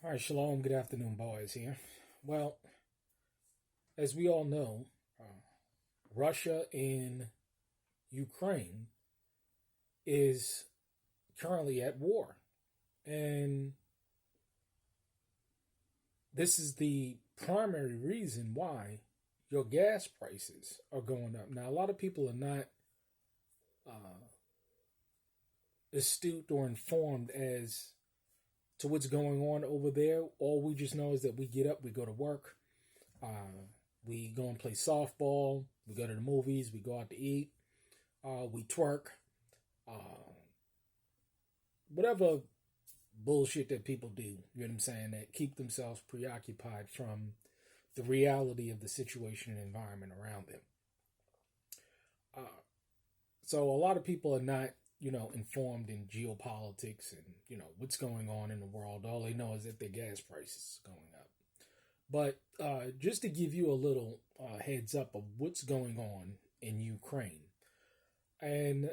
All right, shalom. Good afternoon, boys. Here. Well, as we all know, Russia and Ukraine is currently at war, and this is the primary reason why your gas prices are going up. Now, a lot of people are not uh, astute or informed as to what's going on over there. All we just know is that we get up, we go to work, uh, we go and play softball, we go to the movies, we go out to eat, we twerk, uh, whatever bullshit that people do, you know what I'm saying, that keep themselves preoccupied from the reality of the situation and environment around them. Uh, so a lot of people are not, informed in geopolitics and, what's going on in the world. All they know is that their gas prices are going up. But just to give you a little heads up of what's going on in Ukraine, and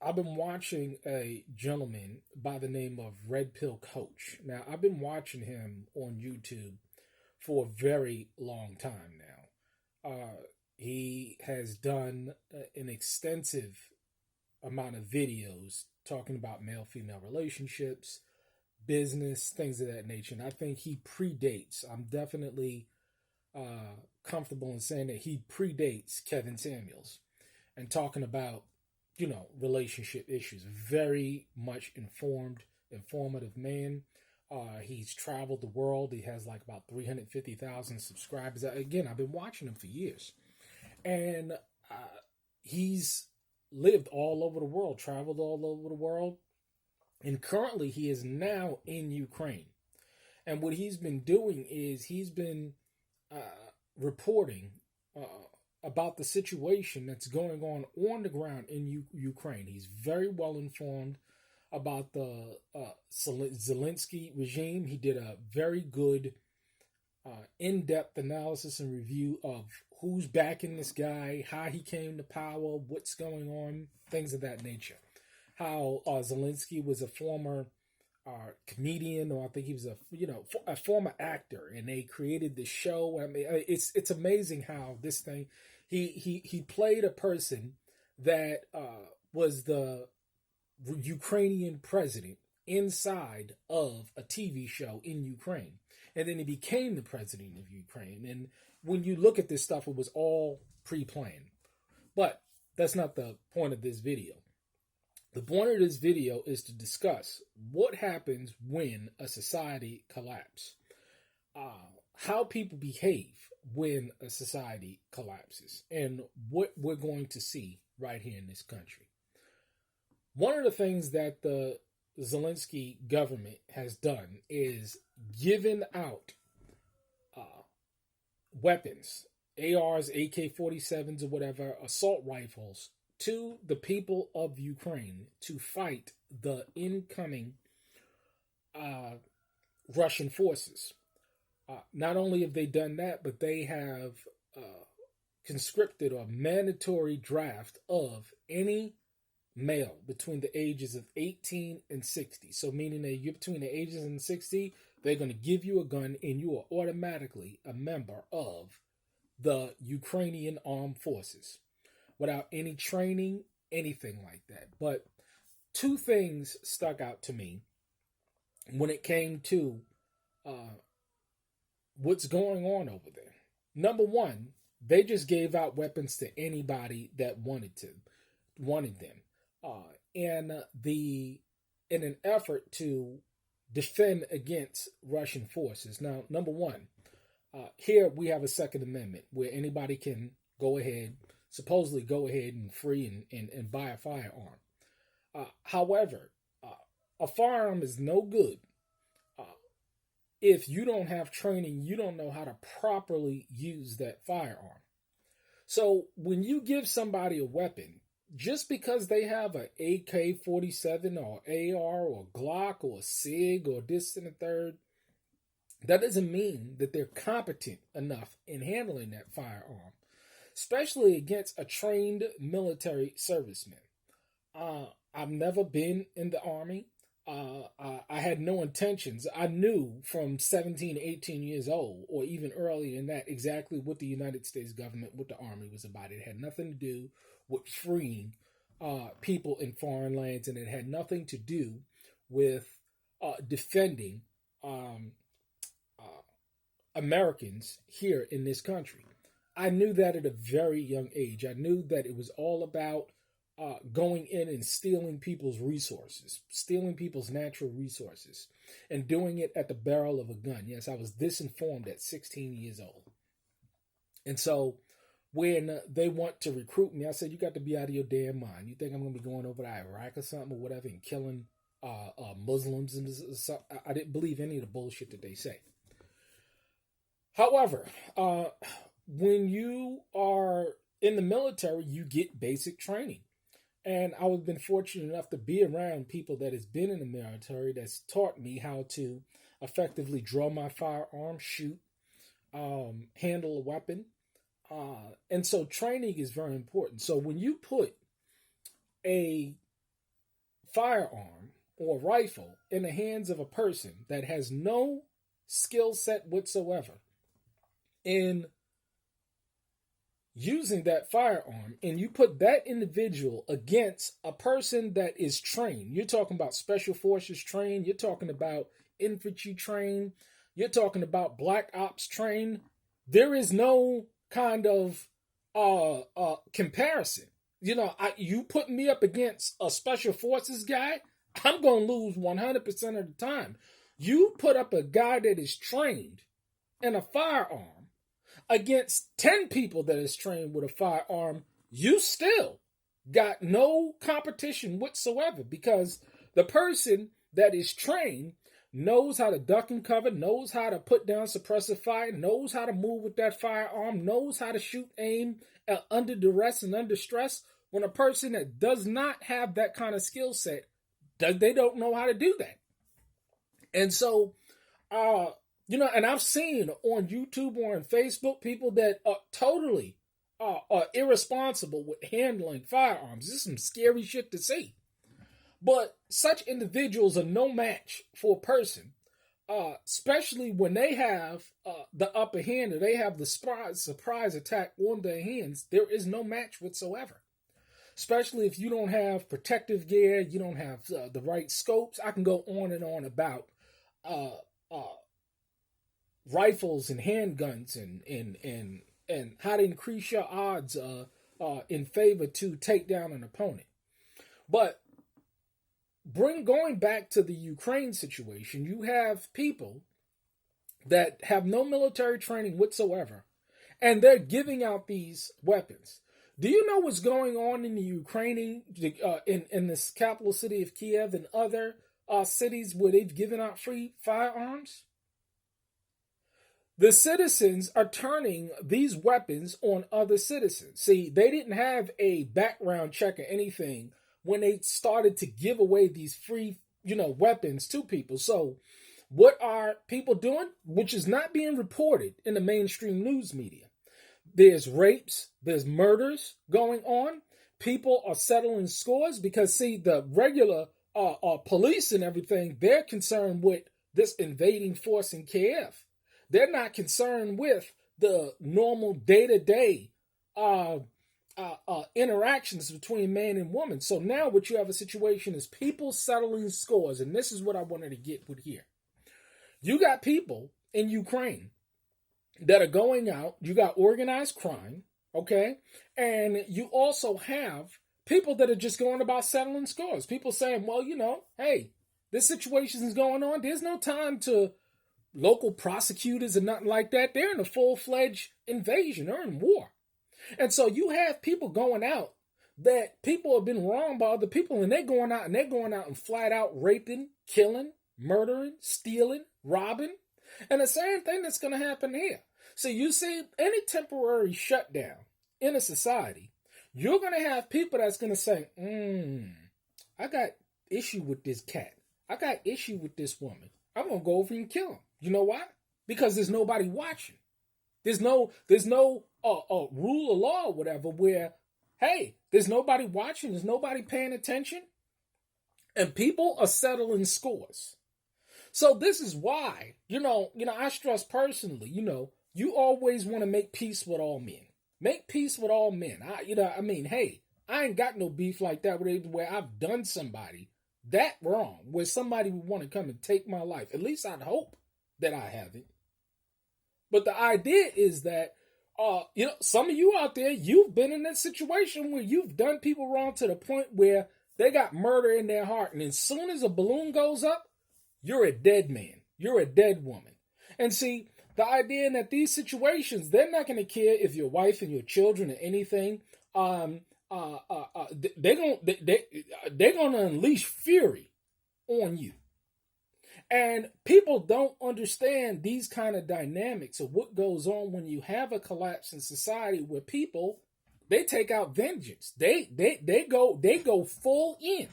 I've been watching a gentleman by the name of Red Pill Coach. Now, I've been watching him on YouTube for a very long time now. He has done an extensive amount of videos talking about male-female relationships, business, things of that nature. And I think he predates. I'm definitely comfortable in saying that he predates Kevin Samuels and talking about, relationship issues. Very much informative man. He's traveled the world. He has like about 350,000 subscribers. Again, I've been watching him for years. And he's lived all over the world, traveled all over the world. And currently he is now in Ukraine. And what he's been doing is he's been reporting about the situation that's going on the ground in Ukraine. He's very well informed about the Zelensky regime. He did a very good in-depth analysis and review of who's backing this guy, how he came to power, what's going on, things of that nature. How Zelensky was a former comedian, or I think he was a former actor, and they created this show. I mean, it's amazing how this thing. He played a person that was the Ukrainian president inside of a TV show in Ukraine. And then he became the president of Ukraine. And when you look at this stuff, it was all pre-planned. But that's not the point of this video. The point of this video is to discuss what happens when a society collapses. How people behave when a society collapses. And what we're going to see right here in this country. One of the things that the Zelensky government has done is given out weapons, ARs, AK-47s, or whatever, assault rifles, to the people of Ukraine to fight the incoming Russian forces. Not only have they done that, but they have conscripted a mandatory draft of any male between the ages of 18 and 60. So meaning that you're between the ages of 60, they're going to give you a gun and you are automatically a member of the Ukrainian armed forces without any training, anything like that. But two things stuck out to me when it came to what's going on over there. Number one, they just gave out weapons to anybody that wanted them. In an effort to defend against Russian forces. Now, number one, here we have a Second Amendment where anybody can supposedly go ahead and free and buy a firearm. However, a firearm is no good if you don't have training, you don't know how to properly use that firearm. So when you give somebody a weapon, just because they have an AK-47 or AR or Glock or a SIG or this and the third, that doesn't mean that they're competent enough in handling that firearm, especially against a trained military serviceman. I've never been in the Army. I had no intentions. I knew from 17, 18 years old, or even earlier than that, exactly what the United States government, what the Army was about. It had nothing to do with freeing people in foreign lands, and it had nothing to do with defending um, uh, Americans here in this country. I knew that at a very young age. I knew that it was all about going in and stealing people's resources, stealing people's natural resources, and doing it at the barrel of a gun. Yes, I was this informed at 16 years old. And so when they want to recruit me, I said, "You got to be out of your damn mind. You think I'm going to be going over to Iraq or something or whatever and killing Muslims?" And I didn't believe any of the bullshit that they say. However, when you are in the military, you get basic training. And I've been fortunate enough to be around people that has been in the military that's taught me how to effectively draw my firearm, shoot, handle a weapon. And so training is very important. So when you put a firearm or rifle in the hands of a person that has no skill set whatsoever in using that firearm, and you put that individual against a person that is trained, you're talking about special forces trained, you're talking about infantry trained, you're talking about black ops trained, there is no kind of comparison. You put me up against a special forces guy, I'm going to lose 100% of the time. You put up a guy that is trained in a firearm against 10 people that is trained with a firearm, you still got no competition whatsoever, because the person that is trained knows how to duck and cover, knows how to put down suppressive fire, knows how to move with that firearm, knows how to shoot aim under duress and under stress. When a person that does not have that kind of skill set, they don't know how to do that. And so, and I've seen on YouTube or on Facebook people that are totally are irresponsible with handling firearms. This is some scary shit to see. But such individuals are no match for a person, especially when they have the upper hand or they have the surprise attack on their hands. There is no match whatsoever. Especially if you don't have protective gear, you don't have the right scopes. I can go on and on about rifles and handguns and how to increase your odds in favor to take down an opponent. But going back to the Ukraine situation, you have people that have no military training whatsoever, and they're giving out these weapons. Do you know what's going on in the Ukraine, in this capital city of Kiev and other cities where they've given out free firearms? The citizens are turning these weapons on other citizens. See, they didn't have a background check or anything when they started to give away these free, weapons to people. So what are people doing? Which is not being reported in the mainstream news media. There's rapes, there's murders going on. People are settling scores because, see, the regular police and everything, they're concerned with this invading force in Kiev. They're not concerned with the normal day-to-day interactions between man and woman. So now what you have a situation is people settling scores, and this is what I wanted to get with here. You got people in Ukraine that are going out. You got organized crime, okay? And you also have people that are just going about settling scores. People saying, well, hey, this situation is going on. There's no time to local prosecutors and nothing like that. They're in a full-fledged invasion. They're in war. And so you have people going out that people have been wronged by other people, and they're going out and flat out raping, killing, murdering, stealing, robbing. And the same thing that's going to happen here. So you see, any temporary shutdown in a society, you're going to have people that's going to say, I got issue with this cat. I got issue with this woman. I'm going to go over and kill him. You know why? Because there's nobody watching. There's no rule of law or whatever where, hey, there's nobody watching. There's nobody paying attention. And people are settling scores. So this is why, I stress personally, you always want to make peace with all men. Make peace with all men. Hey, I ain't got no beef like that where I've done somebody that wrong, where somebody would want to come and take my life. At least I'd hope that I haven't. But the idea is that, some of you out there, you've been in that situation where you've done people wrong to the point where they got murder in their heart. And as soon as a balloon goes up, you're a dead man. You're a dead woman. And see, the idea that these situations, they're not going to care if your wife and your children or anything. They're gonna unleash fury on you. And people don't understand these kind of dynamics of what goes on when you have a collapse in society where people, they take out vengeance. They go full in.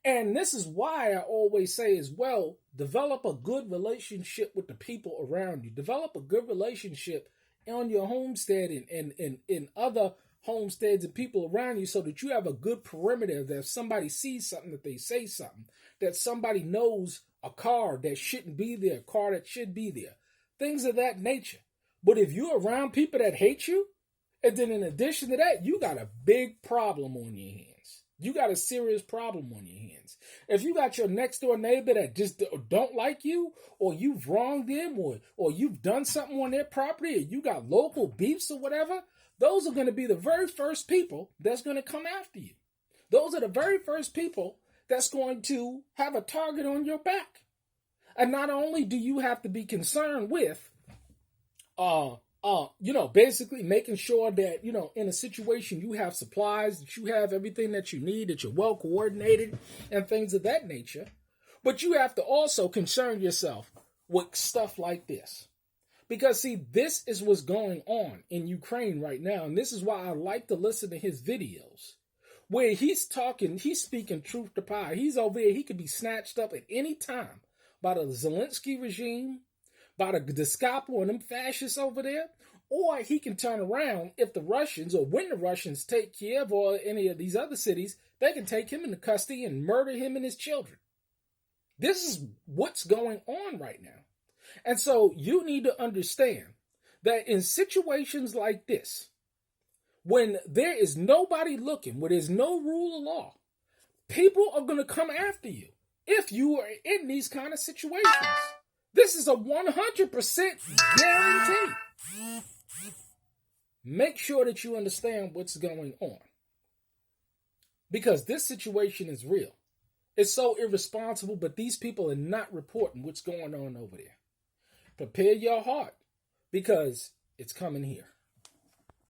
And this is why I always say as well, develop a good relationship with the people around you. Develop a good relationship on your homestead and in other homesteads and people around you so that you have a good perimeter that if somebody sees something, that they say something, that somebody knows a car that shouldn't be there, a car that should be there, things of that nature. But if you're around people that hate you, and then in addition to that, you got a big problem on your hands. You got a serious problem on your hands. If you got your next door neighbor that just don't like you, or you've wronged them, or you've done something on their property, or you got local beefs or whatever, those are going to be the very first people that's going to come after you. Those are the very first people that's going to have a target on your back. And not only do you have to be concerned with, basically making sure that, in a situation you have supplies, that you have everything that you need, that you're well coordinated and things of that nature. But you have to also concern yourself with stuff like this. Because, see, this is what's going on in Ukraine right now. And this is why I like to listen to his videos. Where he's speaking truth to power. He's over there, he could be snatched up at any time by the Zelensky regime, by the Gestapo and them fascists over there. Or he can turn around if the Russians, or when the Russians take Kiev or any of these other cities, they can take him into custody and murder him and his children. This is what's going on right now. And so you need to understand that in situations like this, when there is nobody looking, when there's no rule of law, people are going to come after you if you are in these kind of situations. This is a 100% guarantee. Make sure that you understand what's going on. Because this situation is real. It's so irresponsible, but these people are not reporting what's going on over there. Prepare your heart, because it's coming here.